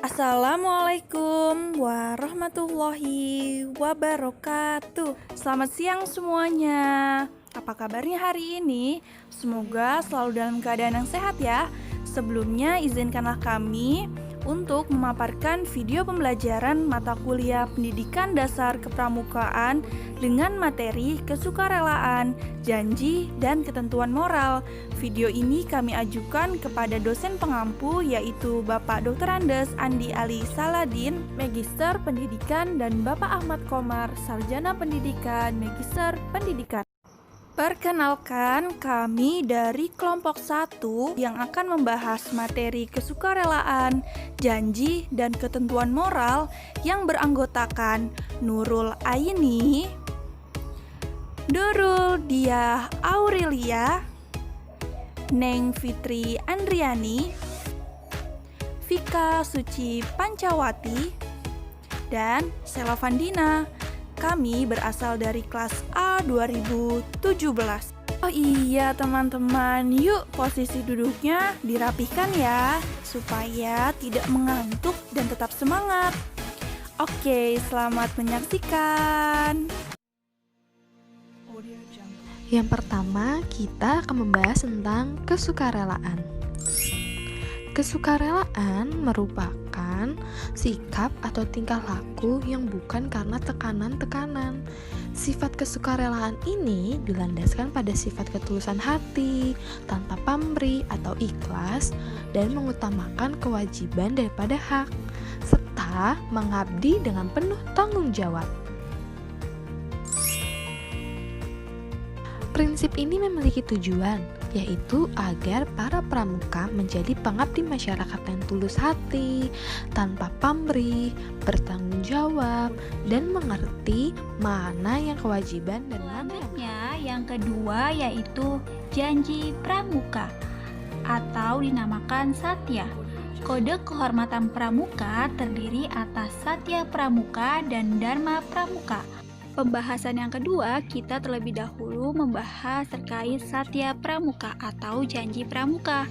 Assalamualaikum warahmatullahi wabarakatuh. Selamat siang semuanya. Apa kabarnya hari ini? Semoga selalu dalam keadaan yang sehat ya. Sebelumnya izinkanlah kami untuk memaparkan video pembelajaran mata kuliah Pendidikan Dasar Kepramukaan dengan materi kesukarelaan, janji, dan ketentuan moral. Video ini kami ajukan kepada dosen pengampu yaitu Bapak Dr. Andes Andi Ali Saladin, Magister Pendidikan, dan Bapak Ahmad Komar, Sarjana Pendidikan, Magister Pendidikan. Perkenalkan, kami dari kelompok 1 yang akan membahas materi kesukarelaan, janji, dan ketentuan moral yang beranggotakan Nurul Aini, Dorul Diah Aurelia, Neng Fitri Andriani, Vika Suci Pancawati, dan Sela Vandina. Kami berasal dari kelas A 2017. Oh iya teman-teman, yuk posisi duduknya dirapihkan ya, supaya tidak mengantuk dan tetap semangat. Oke, selamat menyaksikan. Yang pertama, kita akan membahas tentang kesukarelaan. Kesukarelaan merupakan sikap atau tingkah laku yang bukan karena tekanan-tekanan. Sifat kesukarelaan ini dilandaskan pada sifat ketulusan hati, tanpa pamrih atau ikhlas, dan mengutamakan kewajiban daripada hak, serta mengabdi dengan penuh tanggung jawab. Prinsip ini memiliki tujuan, yaitu agar para pramuka menjadi pengabdi masyarakat yang tulus hati, tanpa pamrih, bertanggung jawab, dan mengerti mana yang kewajiban dan mana yang kedua yaitu janji pramuka atau dinamakan satya. Kode kehormatan pramuka terdiri atas satya pramuka dan dharma pramuka. Pembahasan yang kedua, kita terlebih dahulu membahas terkait satya pramuka atau janji pramuka.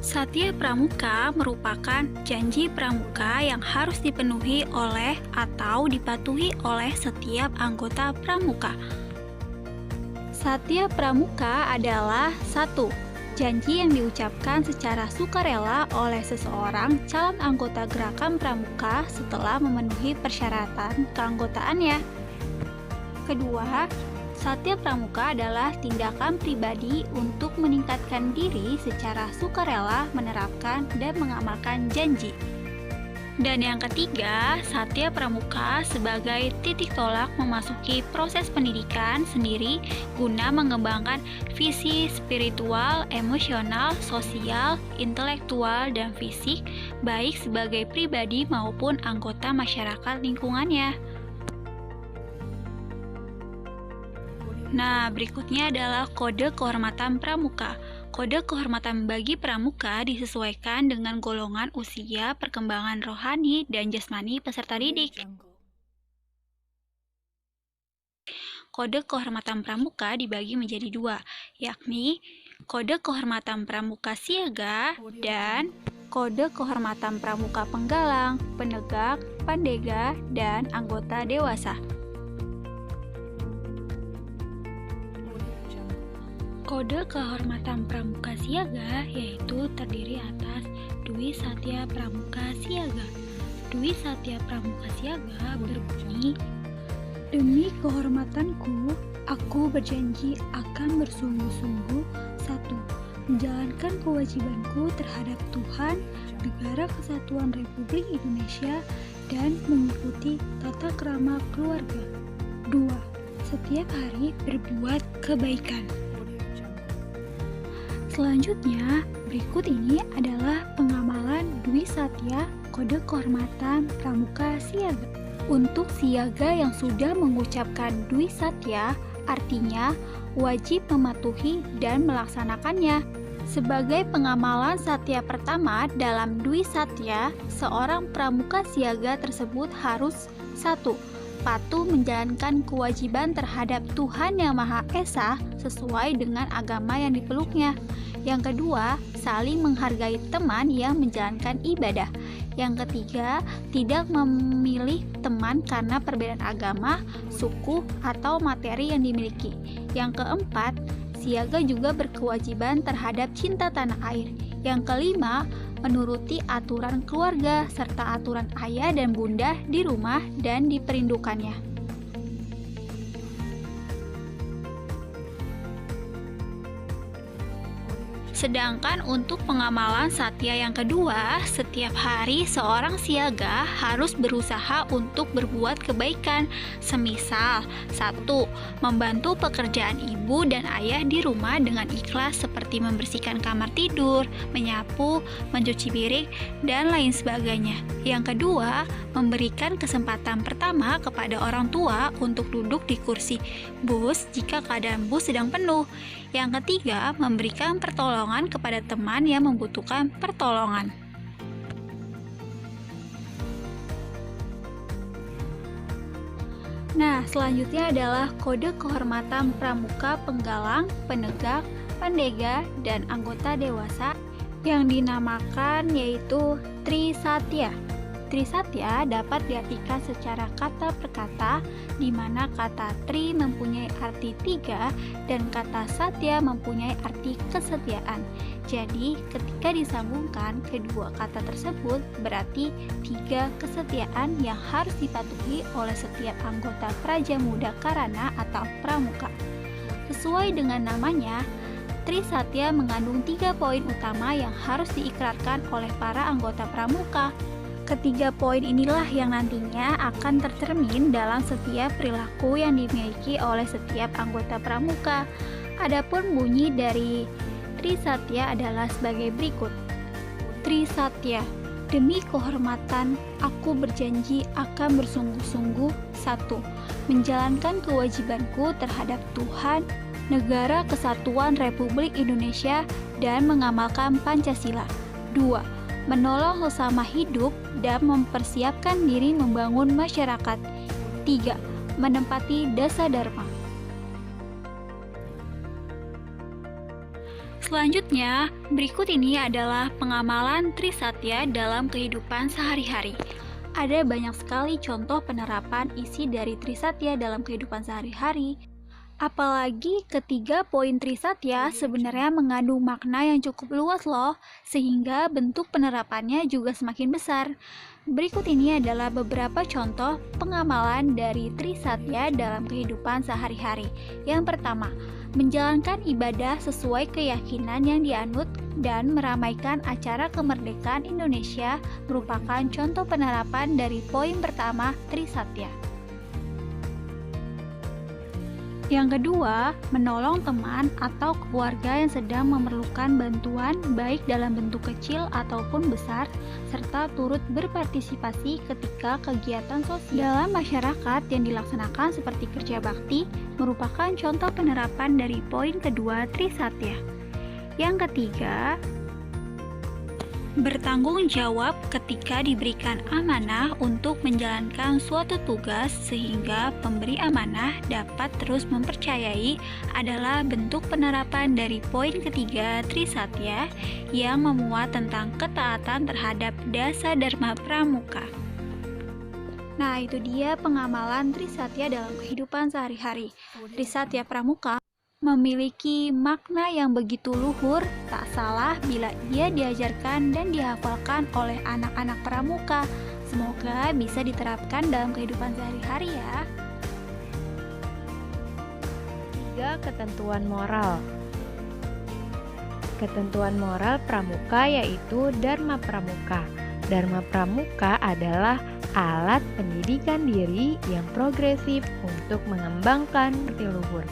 Satya pramuka merupakan janji pramuka yang harus dipenuhi oleh atau dipatuhi oleh setiap anggota pramuka. Satya pramuka adalah 1. Janji yang diucapkan secara sukarela oleh seseorang calon anggota gerakan pramuka setelah memenuhi persyaratan keanggotaannya. Kedua, satya pramuka adalah tindakan pribadi untuk meningkatkan diri secara sukarela menerapkan dan mengamalkan janji. Dan yang ketiga, satya pramuka sebagai titik tolak memasuki proses pendidikan sendiri guna mengembangkan visi spiritual, emosional, sosial, intelektual, dan fisik baik sebagai pribadi maupun anggota masyarakat lingkungannya. Nah, berikutnya adalah kode kehormatan pramuka. Kode kehormatan bagi pramuka disesuaikan dengan golongan usia, perkembangan rohani, dan jasmani peserta didik. Kode kehormatan pramuka dibagi menjadi 2, yakni kode kehormatan pramuka siaga dan kode kehormatan pramuka penggalang, penegak, pandega, dan anggota dewasa. Kode kehormatan pramuka siaga yaitu terdiri atas Dwi Satya Pramuka Siaga. Dwi Satya Pramuka Siaga berbunyi, demi kehormatanku, aku berjanji akan bersungguh-sungguh 1. Menjalankan kewajibanku terhadap Tuhan, Negara Kesatuan Republik Indonesia, dan mengikuti tata krama keluarga. 2. Setiap hari berbuat kebaikan. Selanjutnya, berikut ini adalah pengamalan Dwi Satya Kode Kehormatan Pramuka Siaga. Untuk siaga yang sudah mengucapkan Dwi Satya, artinya wajib mematuhi dan melaksanakannya. Sebagai pengamalan satya pertama dalam Dwi Satya, seorang pramuka siaga tersebut harus 1. patuh menjalankan kewajiban terhadap Tuhan Yang Maha Esa sesuai dengan agama yang dipeluknya. Yang kedua, saling menghargai teman yang menjalankan ibadah. Yang ketiga, tidak memilih teman karena perbedaan agama, suku, atau materi yang dimiliki. Yang keempat, siaga juga berkewajiban terhadap cinta tanah air. Yang kelima, menuruti aturan keluarga serta aturan ayah dan bunda di rumah dan di perindukannya. Sedangkan untuk pengamalan satya yang kedua, setiap hari seorang siaga harus berusaha untuk berbuat kebaikan. Semisal, 1. Membantu pekerjaan ibu dan ayah di rumah dengan ikhlas seperti membersihkan kamar tidur, menyapu, mencuci piring, dan lain sebagainya. Yang kedua, memberikan kesempatan pertama kepada orang tua untuk duduk di kursi bus jika keadaan bus sedang penuh. Yang ketiga, memberikan pertolongan kepada teman yang membutuhkan pertolongan. Nah, selanjutnya adalah kode kehormatan pramuka, penggalang, penegak, pendega, dan anggota dewasa yang dinamakan yaitu Trisatya. Trisatya dapat diartikan secara kata per kata, di mana kata tri mempunyai arti 3 dan kata satya mempunyai arti kesetiaan. Jadi, ketika disambungkan kedua kata tersebut berarti 3 kesetiaan yang harus dipatuhi oleh setiap anggota Praja Muda Karana atau pramuka. Sesuai dengan namanya, Trisatya mengandung 3 poin utama yang harus diikrarkan oleh para anggota pramuka. Ketiga poin inilah yang nantinya akan tercermin dalam setiap perilaku yang dimiliki oleh setiap anggota pramuka. Adapun bunyi dari Trisatya adalah sebagai berikut. Trisatya, demi kehormatan, aku berjanji akan bersungguh-sungguh 1. Menjalankan kewajibanku terhadap Tuhan, Negara Kesatuan Republik Indonesia, dan mengamalkan Pancasila. 2. Menolong sesama hidup dan mempersiapkan diri membangun masyarakat. 3. Menempati dasa dharma. Selanjutnya, berikut ini adalah pengamalan Trisatya dalam kehidupan sehari-hari. Ada banyak sekali contoh penerapan isi dari Trisatya dalam kehidupan sehari-hari. Apalagi ketiga poin Trisatya sebenarnya mengandung makna yang cukup luas loh, sehingga bentuk penerapannya juga semakin besar. Berikut ini adalah beberapa contoh pengamalan dari Trisatya dalam kehidupan sehari-hari. Yang pertama, menjalankan ibadah sesuai keyakinan yang dianut dan meramaikan acara kemerdekaan Indonesia merupakan contoh penerapan dari poin pertama Trisatya. Yang kedua, menolong teman atau keluarga yang sedang memerlukan bantuan baik dalam bentuk kecil ataupun besar, serta turut berpartisipasi ketika kegiatan sosial dalam masyarakat yang dilaksanakan seperti kerja bakti merupakan contoh penerapan dari poin kedua Trisatya. Yang ketiga, bertanggung jawab ketika diberikan amanah untuk menjalankan suatu tugas sehingga pemberi amanah dapat terus mempercayai adalah bentuk penerapan dari poin ketiga Trisatya yang memuat tentang ketaatan terhadap dasa dharma pramuka. Nah, itu dia pengamalan Trisatya dalam kehidupan sehari-hari. Trisatya pramuka memiliki makna yang begitu luhur, tak salah bila ia diajarkan dan dihafalkan oleh anak-anak pramuka. Semoga bisa diterapkan dalam kehidupan sehari-hari ya. 3. Ketentuan moral. Ketentuan moral pramuka yaitu Dharma Pramuka. Dharma Pramuka adalah alat pendidikan diri yang progresif untuk mengembangkan budi luhur.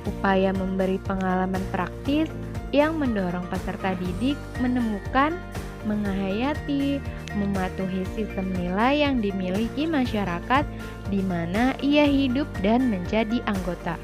Upaya memberi pengalaman praktis yang mendorong peserta didik menemukan, menghayati, mematuhi sistem nilai yang dimiliki masyarakat di mana ia hidup dan menjadi anggota.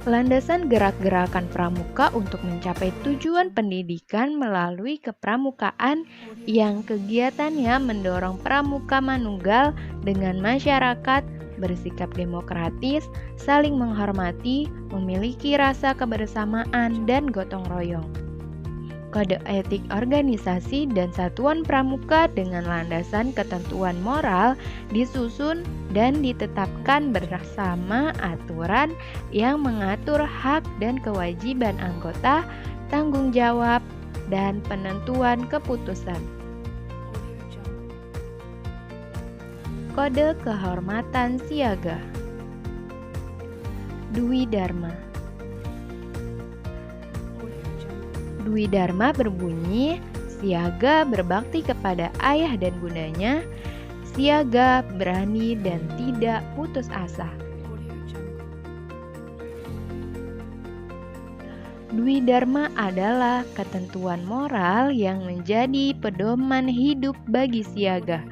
Landasan gerak-gerakan pramuka untuk mencapai tujuan pendidikan melalui kepramukaan yang kegiatannya mendorong pramuka manunggal dengan masyarakat bersikap demokratis, saling menghormati, memiliki rasa kebersamaan dan gotong royong. Kode etik organisasi dan satuan pramuka dengan landasan ketentuan moral disusun dan ditetapkan bersama aturan yang mengatur hak dan kewajiban anggota, tanggung jawab, dan penentuan keputusan. Kode kehormatan siaga. Dwi Dharma. Dwi Dharma berbunyi, siaga berbakti kepada ayah dan bundanya, siaga berani dan tidak putus asa. Dwi Dharma adalah ketentuan moral yang menjadi pedoman hidup bagi siaga.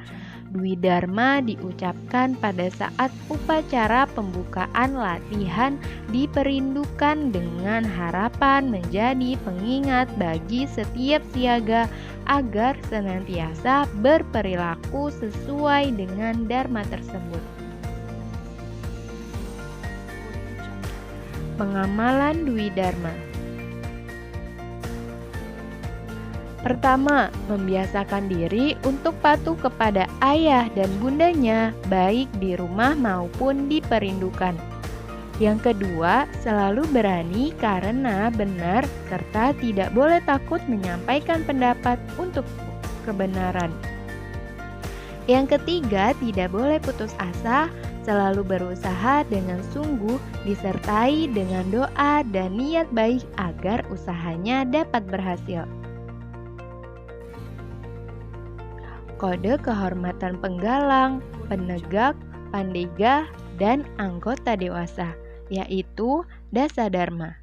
Dwi Dharma diucapkan pada saat upacara pembukaan latihan diperindukan dengan harapan menjadi pengingat bagi setiap siaga agar senantiasa berperilaku sesuai dengan dharma tersebut. Pengamalan Dwi Dharma. Pertama, membiasakan diri untuk patuh kepada ayah dan bundanya, baik di rumah maupun di perindukan. Yang kedua, selalu berani karena benar serta tidak boleh takut menyampaikan pendapat untuk kebenaran. Yang ketiga, tidak boleh putus asa, selalu berusaha dengan sungguh disertai dengan doa dan niat baik agar usahanya dapat berhasil. Kode kehormatan penggalang, penegak, pandega, dan anggota dewasa, yaitu Dasadharma.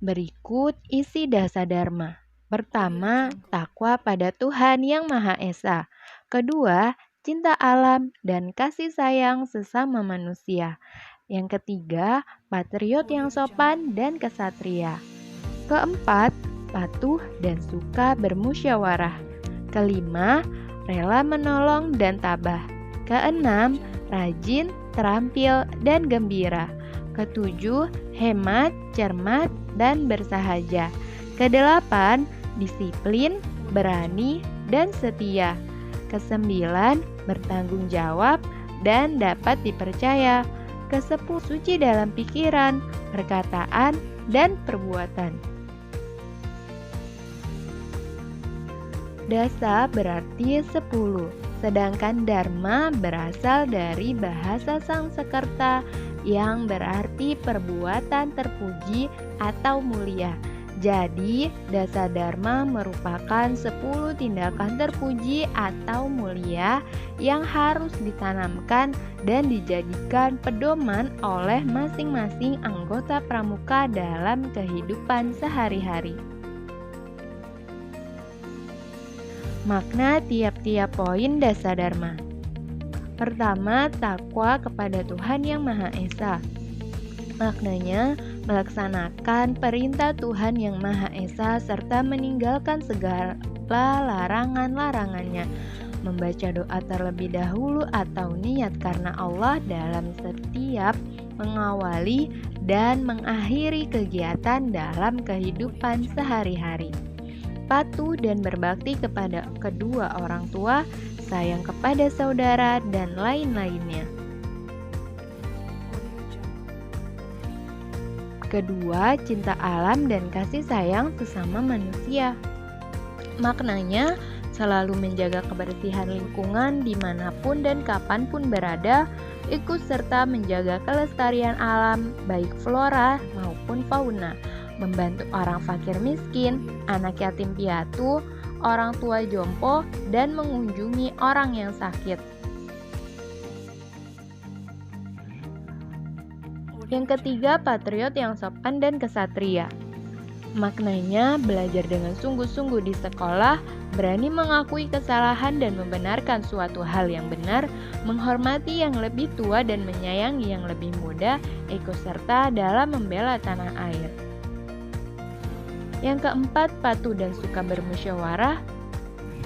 Berikut isi Dasadharma. Pertama, takwa pada Tuhan Yang Maha Esa. Kedua, cinta alam dan kasih sayang sesama manusia. Yang ketiga, patriot yang sopan dan kesatria. Keempat, patuh dan suka bermusyawarah. Kelima, rela menolong dan tabah. Keenam, rajin, terampil, dan gembira. Ketujuh, hemat, cermat, dan bersahaja. Kedelapan, disiplin, berani, dan setia. Kesembilan, bertanggung jawab dan dapat dipercaya. Kesepuluh, suci dalam pikiran, perkataan, dan perbuatan. Dasa berarti 10, sedangkan Dharma berasal dari bahasa Sanskerta yang berarti perbuatan terpuji atau mulia. Jadi, Dasa Dharma merupakan 10 tindakan terpuji atau mulia yang harus ditanamkan dan dijadikan pedoman oleh masing-masing anggota pramuka dalam kehidupan sehari-hari. Makna tiap-tiap poin Dasadharma. Pertama, takwa kepada Tuhan Yang Maha Esa. Maknanya, melaksanakan perintah Tuhan Yang Maha Esa serta meninggalkan segala larangan-larangannya. Membaca doa terlebih dahulu atau niat karena Allah dalam setiap mengawali dan mengakhiri kegiatan dalam kehidupan sehari-hari. Patuh dan berbakti kepada kedua orang tua, sayang kepada saudara, dan lain-lainnya. Kedua, cinta alam dan kasih sayang sesama manusia. Maknanya, selalu menjaga kebersihan lingkungan dimanapun dan kapanpun berada, ikut serta menjaga kelestarian alam, baik flora maupun fauna, membantu orang fakir miskin, anak yatim piatu, orang tua jompo, dan mengunjungi orang yang sakit. Yang ketiga, patriot yang sopan dan kesatria. Maknanya, belajar dengan sungguh-sungguh di sekolah, berani mengakui kesalahan dan membenarkan suatu hal yang benar, menghormati yang lebih tua dan menyayangi yang lebih muda, ikut serta dalam membela tanah air. Yang keempat, patuh dan suka bermusyawarah.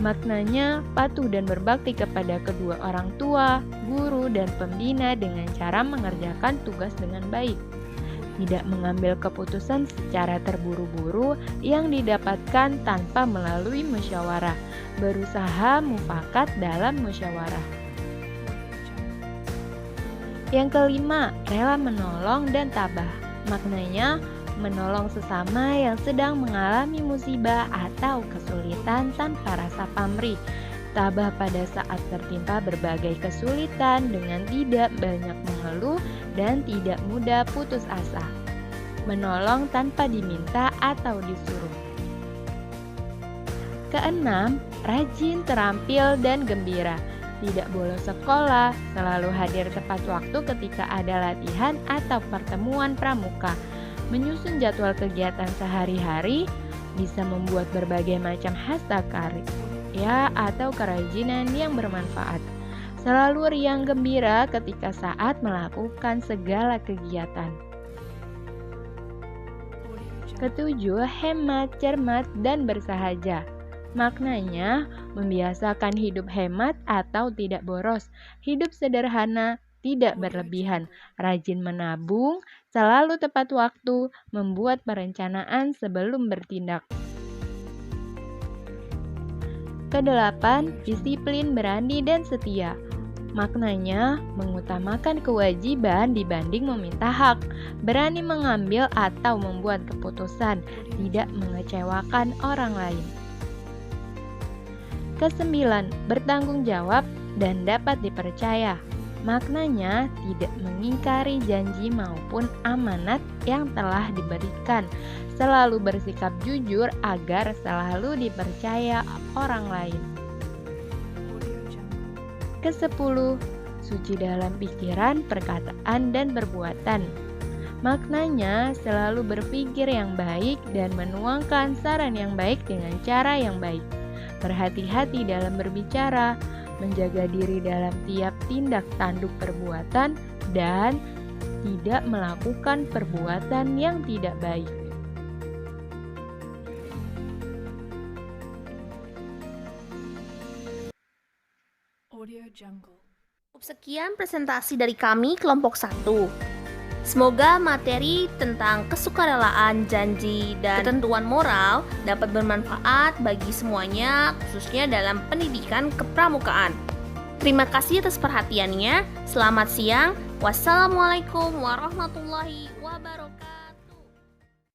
Maknanya, patuh dan berbakti kepada kedua orang tua, guru, dan pembina dengan cara mengerjakan tugas dengan baik. Tidak mengambil keputusan secara terburu-buru yang didapatkan tanpa melalui musyawarah. Berusaha mufakat dalam musyawarah. Yang kelima, rela menolong dan tabah. Maknanya, menolong sesama yang sedang mengalami musibah atau kesulitan tanpa rasa pamrih. Tabah pada saat tertimpa berbagai kesulitan dengan tidak banyak mengeluh dan tidak mudah putus asa. Menolong tanpa diminta atau disuruh. Keenam, rajin, terampil, dan gembira. Tidak bolos sekolah, selalu hadir tepat waktu ketika ada latihan atau pertemuan pramuka. Menyusun jadwal kegiatan sehari-hari, bisa membuat berbagai macam karya atau kerajinan yang bermanfaat. Selalu riang gembira ketika saat melakukan segala kegiatan. Ketujuh, hemat, cermat, dan bersahaja. Maknanya, membiasakan hidup hemat atau tidak boros, hidup sederhana, tidak berlebihan, rajin menabung, selalu tepat waktu, membuat perencanaan sebelum bertindak. Kedelapan, disiplin, berani, dan setia. Maknanya, mengutamakan kewajiban dibanding meminta hak, berani mengambil atau membuat keputusan, tidak mengecewakan orang lain. Kesembilan, bertanggung jawab dan dapat dipercaya. Maknanya, tidak mengingkari janji maupun amanat yang telah diberikan, selalu bersikap jujur agar selalu dipercaya orang lain. Kesepuluh, suci dalam pikiran, perkataan, dan perbuatan. Maknanya, selalu berpikir yang baik dan menuangkan saran yang baik dengan cara yang baik. Berhati-hati dalam berbicara, menjaga diri dalam tiap tindak tanduk perbuatan, dan tidak melakukan perbuatan yang tidak baik. Sekian presentasi dari kami kelompok 1. Semoga materi tentang kesukarelaan, janji, dan ketentuan moral dapat bermanfaat bagi semuanya, khususnya dalam pendidikan kepramukaan. Terima kasih atas perhatiannya. Selamat siang. Wassalamualaikum warahmatullahi wabarakatuh.